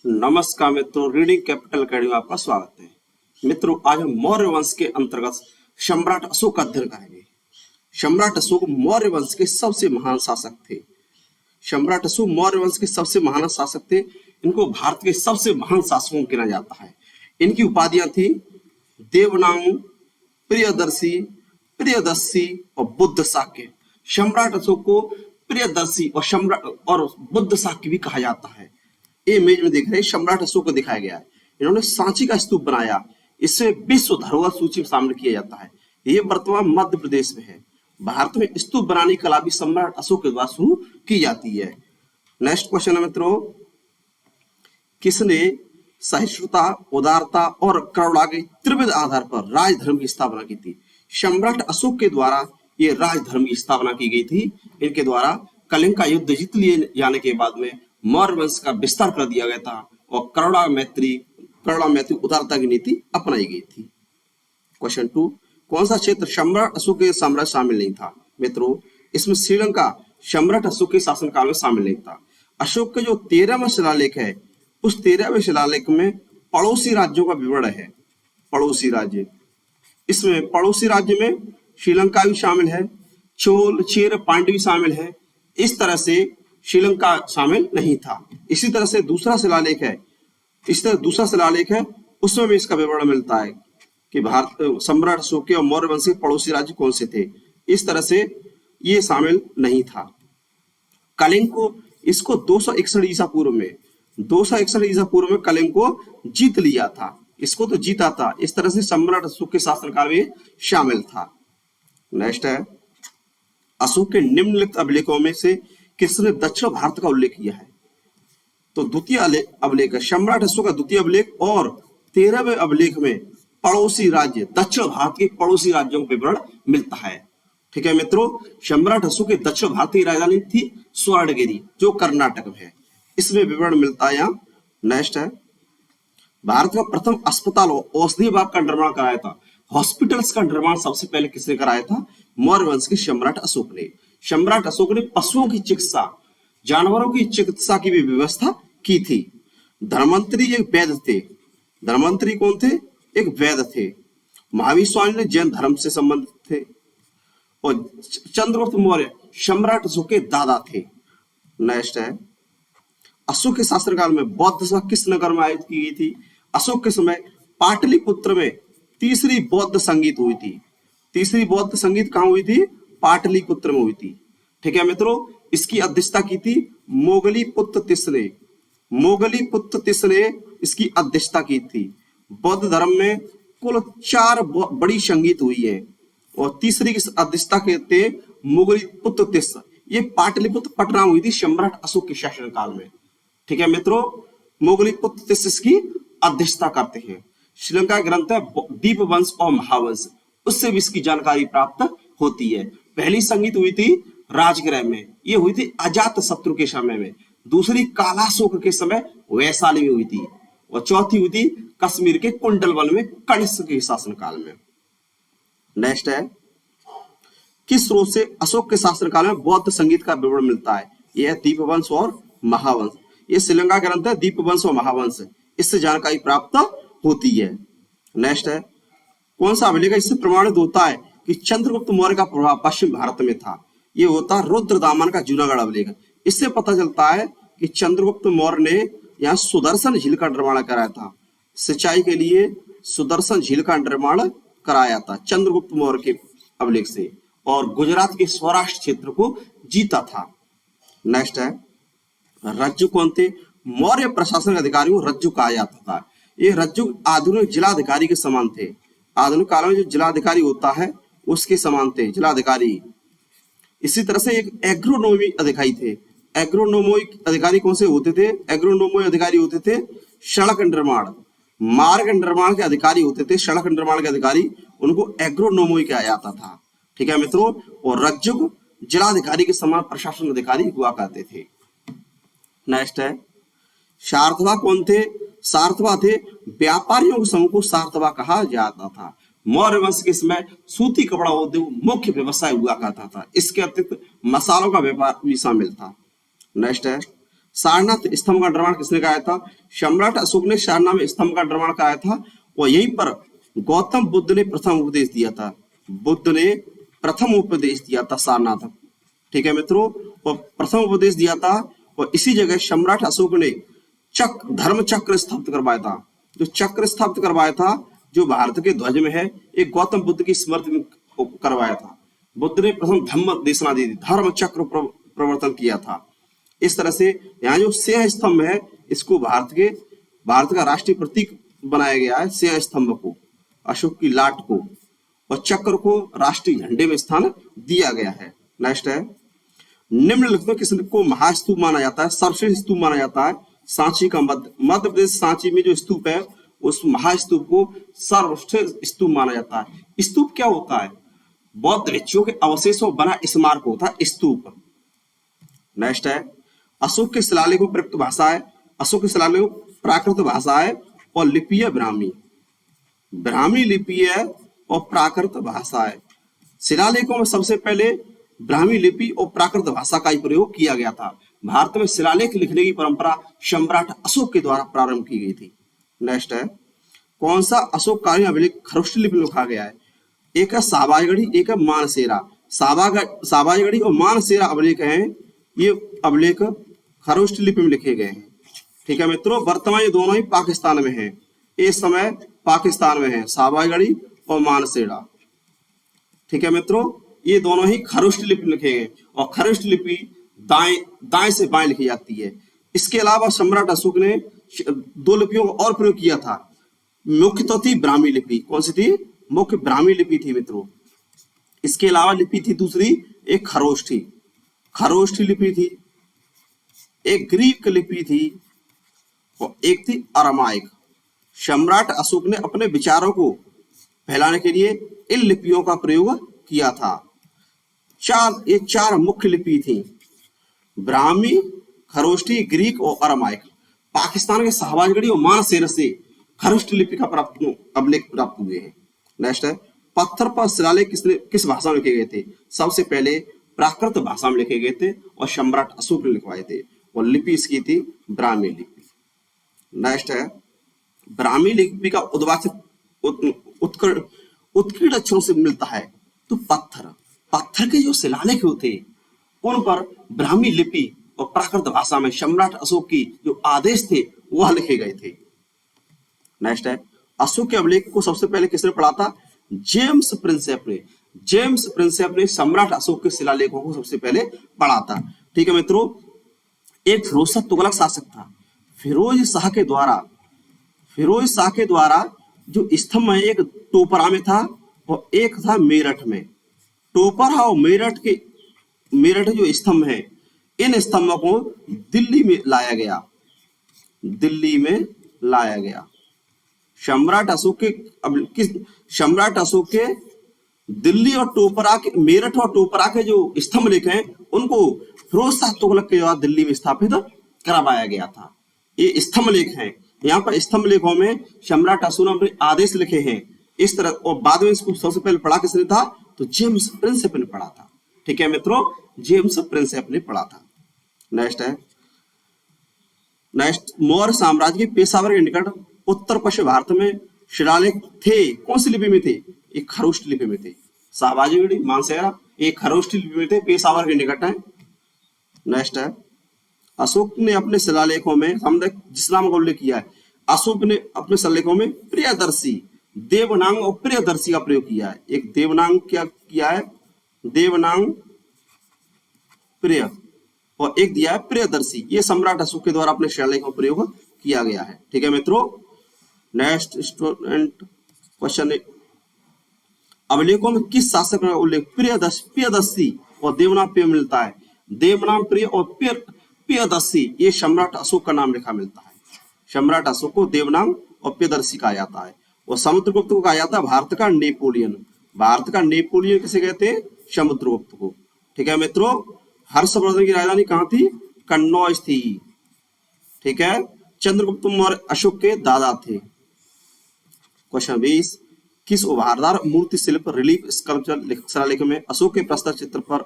नमस्कार मित्रों, reading capital academy में आपका स्वागत है। मित्रों, आज हम मौर्य वंश के अंतर्गत सम्राट अशोक का अध्ययन करेंगे। सम्राट अशोक मौर्य वंश के सबसे महान शासक थे। सम्राट अशोक मौर्य वंश के सबसे महान शासक थे। इनको भारत के सबसे महान शासकों में गिना जाता है। इनकी उपाधियां थी देवनाम, प्रियदर्शी, प्रियदर्शी और बुद्ध शाक्य। सम्राट अशोक को प्रियदर्शी और सम्राट और बुद्ध शाक्य भी कहा जाता है। ये इमेज में देख रहे हैं, सम्राट अशोक को दिखाया गया है। इन्होंने सांची का स्तूप बनाया। इसे विश्व धरोहर सूची में शामिल किया जाता है। ये वर्तमान मध्य प्रदेश में है। भारत में स्तूप बनाने की कला भी सम्राट अशोक के द्वारा शुरू की जाती है। नेक्स्ट क्वेश्चन है मित्रों, किसने सहिष्णुता, उदारता और करुणा के त्रिविध आधार पर राजधर्म की स्थापना की थी? सम्राट अशोक के द्वारा ये राजधर्म की स्थापना की गई थी। इनके द्वारा कलिंग का युद्ध जीत लिए जाने के बाद में मौर्य वंश का विस्तार कर दिया गया था और करुणा मैत्री, उदारता की नीति अपनाई गई थी। क्वेश्चन 2, कौन सा क्षेत्र सम्राट अशोक के साम्राज्य शामिल नहीं था? मित्रों, इसमें श्रीलंका सम्राट अशोक के शासनकाल में शामिल नहीं था। अशोक का जो 13वां शिलालेख है, उस 13वें शिलालेख में पड़ोसी राज्यों का विवरण है। पड़ोसी राज्य, इसमें पड़ोसी राज्य में श्रीलंका भी शामिल है, चोल, चेर, पांड्य भी शामिल है। इस तरह से श्रीलंका शामिल नहीं था। इसी तरह से दूसरा शिलालेख है, उसमें भी इसका विवरण मिलता है कि भारत सम्राट अशोक के और मौर्य वंश के पड़ोसी राज्य कौन से थे। इस तरह से ये शामिल नहीं था। कलिंग को, इसको 261 ईसा पूर्व में कलिंग को जीत लिया था। इसको तो जीता था। इस तरह से सम्राट अशोक के शासनकाल में शामिल था। नेक्स्ट है, अशोक के निम्नलिखित अभिलेखों में से किसने दक्षिण भारत का उल्लेख किया है? तो द्वितीय अभिलेख है सम्राट अशोक का द्वितीय अभिलेख, और 13वें अभिलेख में पड़ोसी राज्य, दक्षिण भारत के पड़ोसी राज्यों का विवरण मिलता है। ठीक है मित्रों, सम्राट अशोक के दक्षिण भारत की राजधानी थी स्वर्णगिरी, जो कर्नाटक में है। इसमें विवरण मिलता है यहाँ। नेक्स्ट है, भारत का प्रथम अस्पताल औषधि विभाग का निर्माण कराया था। हॉस्पिटल्स का निर्माण सबसे पहले किसने कराया था? मौर्य वंश के सम्राट अशोक ने। सम्राट अशोक ने पशुओं की चिकित्सा, जानवरों की चिकित्सा की भी व्यवस्था की थी। धर्मंत्री एक वैद्य थे। धर्मंत्री कौन थे? एक वैद्य थे। महावीर स्वामी ने जैन धर्म से संबंधित थे। और चंद्रगुप्त मौर्य सम्राट अशोक के दादा थे। नेक्स्ट है, अशोक के शासनकाल में बौद्ध सभा किस नगर में आयोजित की गई थी? अशोक के समय पाटलिपुत्र में तीसरी बौद्ध संगीत हुई थी। तीसरी बौद्ध संगीत कहाँ हुई थी? पाटलिपुत्र में हुई थी। ठीक है मित्रों, इसकी अध्यक्षता की थी मोगलीपुत्र तिस्रे इसकी अध्यक्षता की थी। बौद्ध धर्म में कुल 4 बड़ी संगीत हुई है और तीसरी की अध्यक्षता करते मोगलीपुत्र तिस्र। ये पाटलिपुत्र पटना हुई थी सम्राट अशोक के शासनकाल में। ठीक है मित्रों, मोगलीपुत्र तिस्र की अध्यक्षता करते हैं। श्रीलंका ग्रंथ है दीपवंश और महावंश, उससे भी इसकी जानकारी प्राप्त होती है। पहली संगीत हुई थी राजगृह में, ये हुई थी अजात शत्रु के समय में। दूसरी कालाशोक के समय वैशाली में हुई थी, और चौथी हुई थी कश्मीर के कुंडलवल में कनिष्क के शासनकाल में। नेक्स्ट है, किस स्रोत से अशोक के शासनकाल में बौद्ध संगीत का विवरण मिलता है? यह दीपवंश और महावंश। ये श्रीलंका ग्रंथ है दीपवंश और महावंश, इससे जानकारी प्राप्त होती है। नेक्स्ट है, कौन सा अभिलेख इससे प्रमाणित होता है कि चंद्रगुप्त मौर्य का प्रभाव पश्चिम भारत में था? ये होता है रुद्रदामन का जूनागढ़ अभिलेख। इससे पता चलता है कि चंद्रगुप्त मौर्य ने यहाँ सुदर्शन झील का निर्माण कराया था। सिंचाई के लिए सुदर्शन झील का निर्माण कराया था चंद्रगुप्त मौर्य के अभिलेख से, और गुजरात के सौराष्ट्र क्षेत्र को जीता था। नेक्स्ट है, रज्जु कौन थे? मौर्य प्रशासन अधिकारियों को रज्जु कहा जाता था। ये रज्जु आधुनिक जिलाधिकारी के समान थे। आधुनिक काल में जो जिलाधिकारी होता है उसके समान थे जिलाधिकारी। इसी तरह से एक एग्रोनोमी अधिकारी थे। एग्रोनोमी अधिकारी कौन से होते थे? एग्रोनोमी अधिकारी होते थे सड़क निर्माण, मार्ग निर्माण के अधिकारी होते थे। सड़क निर्माण के अधिकारी, उनको एग्रोनोमी कहा जाता था। ठीक है मित्रों, और रज्जुक जिलाधिकारी के समान प्रशासन अधिकारी हुआ करते थे। नेक्स्ट है, सारथवा कौन थे? सारथवा थे व्यापारियों के समूह को सारथवा कहा जाता था। मौर्य वंश के समय सूती कपड़ा उद्योग मुख्य व्यवसाय हुआ करता था। इसके अतिरिक्त मसालों का व्यापार भी शामिल था। नेक्स्ट है, सारनाथ स्तंभ का निर्माण किसने कराया था? सम्राट अशोक ने सारनाथ में स्तंभ का निर्माण कराया था। और यहीं पर गौतम बुद्ध ने प्रथम उपदेश दिया था। बुद्ध ने प्रथम उपदेश दिया था सारनाथ। ठीक है मित्रों, और प्रथम उपदेश दिया था। और इसी जगह सम्राट अशोक ने धर्म चक्र स्थापित करवाया था। जो चक्र स्थापित करवाया था, जो भारत के ध्वज में है, एक गौतम बुद्ध की स्मृति में करवाया था। बुद्ध ने प्रथम धम्म देशना दी थी, धर्म चक्र प्रवर्तन किया था। इस तरह से यहाँ जो सिंह स्तंभ है, इसको भारत का राष्ट्रीय प्रतीक बनाया गया है, सिंह स्तंभ को, अशोक की लाट को, और चक्र को राष्ट्रीय झंडे में स्थान दिया गया है। नेक्स्ट है, निम्नलिखित में किसको महास्तूप माना जाता है? सर्वश्रेष्ठ स्तूप माना जाता है सांची का। मध्य प्रदेश सांची में जो स्तूप है, उस महास्तूप को सर्वश्रेष्ठ स्तूप माना जाता है। स्तूप क्या होता है? बौद्ध भिक्षुओं के अवशेषों बना स्मारक होता है स्तूप। नेक्स्ट है, अशोक के शिलालेख में प्रयुक्त भाषा है। अशोक के शिलालेख में प्राकृत भाषा है और लिपि है ब्राह्मी। ब्राह्मी लिपि है और प्राकृत भाषा है। शिलालेखों में सबसे पहले ब्राह्मी लिपि और प्राकृत भाषा का ही प्रयोग किया गया था। भारत में शिलालेख लिखने की परंपरा सम्राट अशोक के द्वारा प्रारंभ की गई थी। नेक्स्ट है, कौन सा अशोककालीन अभिलेख खरोष्ट लिपि में लिखा गया है? एक है साबाजगढ़ी, एक है मानसेरा। साबाजगढ़ी और मानसेरा अभिलेख हैं, ये अभिलेख खरोष्ट लिपि में लिखे गए हैं। ठीक है मित्रों, वर्तमान ये दोनों ही पाकिस्तान में हैं, इस समय पाकिस्तान में है साबाजगढ़ी और मानसेरा। ठीक है मित्रों, ये दोनों ही खरोष्ट लिपि लिखे गए, और खरोष्ट लिपि दाएं से बाएं लिखी जाती है। इसके अलावा सम्राट अशोक ने दो लिपियों का और प्रयोग किया था। मुख्य तो थी ब्राह्मी लिपि। कौन सी थी? मुख्य ब्राह्मी लिपि थी मित्रों। इसके अलावा लिपि थी दूसरी, एक खरोष्ठी लिपि थी, एक ग्रीक लिपि थी, और एक थी अरामाइक। सम्राट अशोक ने अपने विचारों को फैलाने के लिए इन लिपियों का प्रयोग किया था। ये चार मुख्य लिपि थी, ब्राह्मी, खरोष्ठी, ग्रीक और अरामाइक। पाकिस्तान के शाहबाजगढ़ी और मानसेर से खरोष्ठ लिपि का अभिलेख प्राप्त हुए हैं। नेक्स्ट है, पत्थर पर शिलालेख किस भाषा में लिखे गए थे? सबसे पहले प्राकृत भाषा में लिखे गए थे और सम्राट अशोक ने लिखवाए थे, और लिपि इसकी थी ब्राह्मी लिपि। नेक्स्ट है, ब्राह्मी लिपि का उद्वाचक उत्कीर्ण अक्षरों से मिलता है। तो पत्थर के जो शिलालेख होते, उन पर ब्राह्मी लिपि और प्राकृत भाषा में सम्राट अशोक की जो आदेश थे वह लिखे गए थे। नेक्स्ट है, अशोक के अभिलेख को सबसे पहले किसने पढ़ा था? जेम्स प्रिंसेप ने। जेम्स प्रिंसेप ने सम्राट अशोक के शिलालेखों को सबसे पहले पढ़ा था। ठीक है मित्रों, एक फिरोज शाह तुगलक शासक था। फिरोज शाह के द्वारा जो स्तंभ है, एक टोपरा में था और एक था मेरठ में। टोपरा और मेरठ जो स्तंभ है, इन स्तंभों को दिल्ली में लाया गया। सम्राट अशोक के दिल्ली और टोपरा के, मेरठ और टोपरा के जो स्तंभ लेख हैं, उनको फिरोज शाह तुगलक के द्वारा दिल्ली में स्थापित करवाया गया था। ये स्तंभ लेख हैं। यहाँ पर स्तंभ लेखों में सम्राट अशोक ने अपने आदेश लिखे हैं इस तरह, और बाद में इसको सबसे पहले पढ़ा किसने था? तो जेम्स प्रिंसेप ने पढ़ा था। ठीक है मित्रों, जेम्स प्रिंसेप ने पढ़ा था। नेक्स्ट, मौर्य साम्राज्य के पेशावर के निकट उत्तर पश्चिम भारत में शिलालेख थे। कौन सी लिपि में थे? एक खरोष्ठ लिपि में थे। शाहबाजगढ़ी, मानसेरा, एक खरोष्ठ लिपि में थे, पेशावर के निकट है। नेक्स्ट है, अशोक ने अपने शिलालेखों में जिस नाम का उल्लेख किया है, अशोक ने अपने शिलालेखों में प्रियदर्शी, देवनांग और प्रियदर्शी का प्रयोग किया है। एक देवनांग क्या किया है? देवनांग प्रिय, और एक दिया है प्रियदर्शी। ये सम्राट अशोक के द्वारा अपने शिलालेखों का प्रयोग किया गया है। ठीक है मित्रों, नेक्स्ट स्टूडेंट क्वेश्चन, अभिलेखों में किस शासक का उल्लेख प्रियदर्शी और देवनाम प्रिय मिलता है? देवनाम प्रिय और प्रियदर्शी, ये सम्राट अशोक का नाम लिखा मिलता है। सम्राट अशोक को देवनाम और प्रियदर्शी कहा जाता है। और समुद्रगुप्त को कहा जाता है भारत का नेपोलियन। भारत का नेपोलियन किसे कहते हैं? समुद्रगुप्त को। ठीक है मित्रों, हर्षवर्धन की राजधानी कहाँ थी? कन्नौज थी। ठीक है, चंद्रगुप्त मौर्य अशोक के दादा थे। क्वेश्चन 20, किस उभारदार मूर्ति शिल्प रिलीफ स्कल्पचर शिलालेख में अशोक के प्रस्तर चित्र पर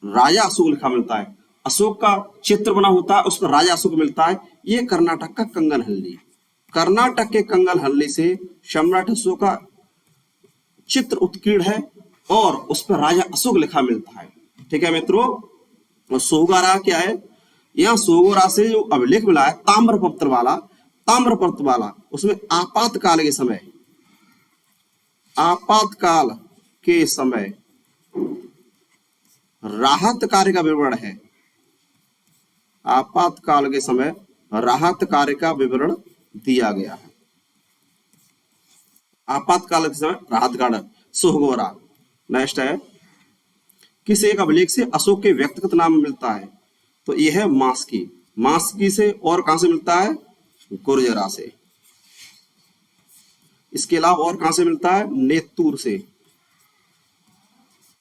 राजा अशोक लिखा मिलता है? अशोक का चित्र बना होता है, उस पर राजा अशोक मिलता है। ये कर्नाटक का कंगन हल्ली, कर्नाटक के कंगन हल्ली से सम्राट अशोक का चित्र उत्कीर्ण है और उस पर राजा अशोक लिखा मिलता है। ठीक है मित्रों, और सोहगारा क्या है, यहाँ सोहगोरा से जो अभिलेख मिला है ताम्रपत्र वाला, उसमें आपातकाल के समय राहत कार्य का विवरण है। आपातकाल के समय राहत कार्य का विवरण दिया गया है। आपातकाल के समय राहत कार्य, सोहगोरा। नेक्स्ट है, किस एक अभिलेख से अशोक के व्यक्तिगत नाम मिलता है, तो यह है मास्की से, और कहां से मिलता है, गुर्जरा से। इसके अलावा और कहां से मिलता है, नेतूर से,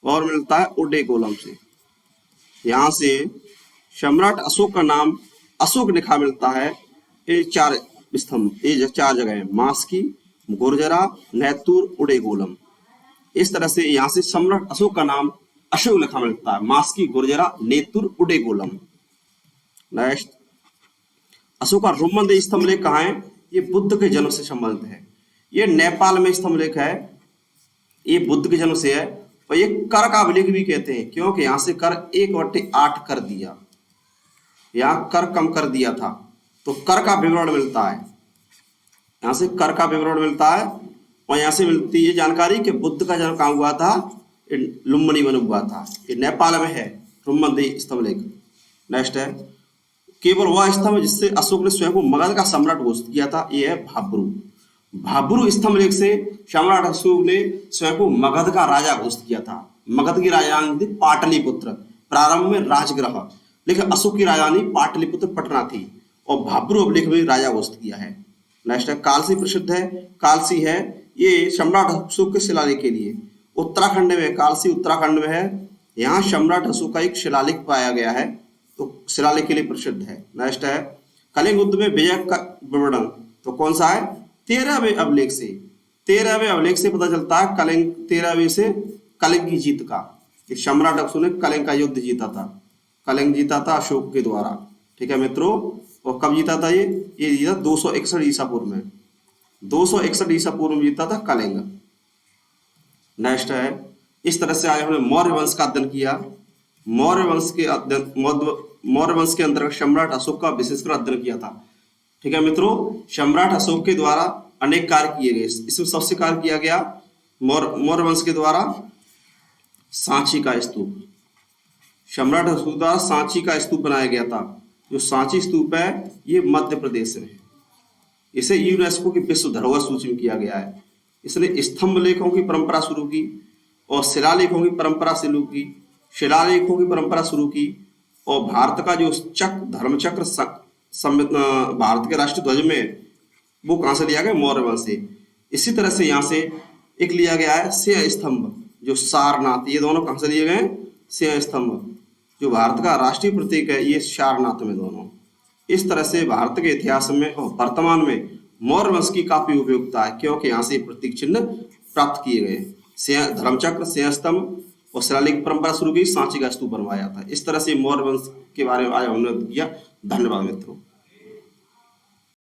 और मिलता है उडेगोलम से। यहां से सम्राट अशोक का नाम अशोक लिखा मिलता है। ये चार स्तंभ, ये चार जगह है, मास्की, गुर्जरा, नेतूर, उडेगोलम। इस तरह से यहां से सम्राट अशोक का नाम अशोक लिखा मिलता है, मास्की, गुर्जरा, नेतुर, उडेगोलम। नेक्स्ट, अशोक का रोमन स्तंभ लेख कहाँ है, ये बुद्ध के जन्म से संबंधित है। ये नेपाल में स्तंभ लेख है, ये बुद्ध के जन्म से है। और ये कर का अभिलेख भी कहते हैं, क्योंकि यहां से कर 1/8 कर दिया, यहाँ कर कम कर दिया था, तो कर का विवरण मिलता है। यहां से कर का विवरण मिलता है, और यहां से मिलती है जानकारी कि बुद्ध का जन्म कहाँ हुआ था, लुम्बिनी में हुआ था। ये नेपाल में है रोमन स्तंभ लेख। नेक्स्ट है, केवल वह स्तंभ जिससे अशोक ने स्वयं को मगध का सम्राट घोषित किया था, यह है भाब्रू स्तंभ लेख से सम्राट अशोक ने स्वयं को मगध का राजा घोषित किया था। मगध की राजधानी थी पाटलिपुत्र, प्रारंभ में राजगृह, लेकिन अशोक की राजधानी पाटलिपुत्र पटना थी, और भाब्रू अभिलेख में राजा घोषित किया है। नेक्स्ट है, कालसी प्रसिद्ध है, कालसी है ये सम्राट अशोक के शिलालेख के लिए। उत्तराखंड में कालसी उत्तराखंड में है, यहाँ सम्राट अशोक का एक शिलालेख पाया गया है, तो शिलालेख के लिए प्रसिद्ध है। नेक्स्ट है, कलिंग युद्ध में विजय का विवरण, तो कौन सा है, 13वें अभिलेख से। 13वें अभिलेख से पता चलता है कलिंग, 13वें से कलिंग की जीत का, सम्राट अशोक ने कलिंग का युद्ध जीता था, कलिंग जीता था अशोक के द्वारा। ठीक है मित्रों, और कब जीता था ये जीता 261 ईसा पूर्व में, 261 ईसा पूर्व में जीता था कलिंग। नेक्स्ट है, इस तरह से आज हमने मौर्य वंश का अध्ययन किया। मौर्य वंश के अंतर्गत सम्राट अशोक का विशेषकर अध्ययन किया था। ठीक है मित्रों, सम्राट अशोक के द्वारा अनेक कार्य किए गए, इसमें सबसे कार्य किया गया मौर्य वंश के द्वारा सांची का स्तूप, सम्राट अशोक द्वारा सांची का स्तूप बनाया गया था। जो सांची स्तूप है ये मध्य प्रदेश में है, इसे यूनेस्को की विश्व धरोहर सूची में किया गया है। इसने स्तंभ लेखों की परंपरा शुरू की और शिलालेखों की परंपरा शुरू की, और भारत का जो धर्मचक्र भारत के राष्ट्रीय ध्वज में वो कहां से लिया गया, मौर्य वंश से। इसी तरह से यहाँ से एक लिया गया है सिंह स्तंभ, जो सारनाथ, ये दोनों कहां से लिए गए, सिंह स्तंभ जो भारत का राष्ट्रीय प्रतीक है, ये सारनाथ में दोनों। इस तरह से भारत के इतिहास में और वर्तमान में मौर्य वंश की काफी उपयोगिता है, क्योंकि यहाँ से प्रतीक चिन्ह प्राप्त किए गए, सिंह धर्मचक्र, सिंह स्तंभ, और शिलालेख परंपरा शुरू की, सांची का स्तूप बनवाया था। इस तरह से मौर्य वंश के बारे में आज हमने किया। धन्यवाद मित्रों।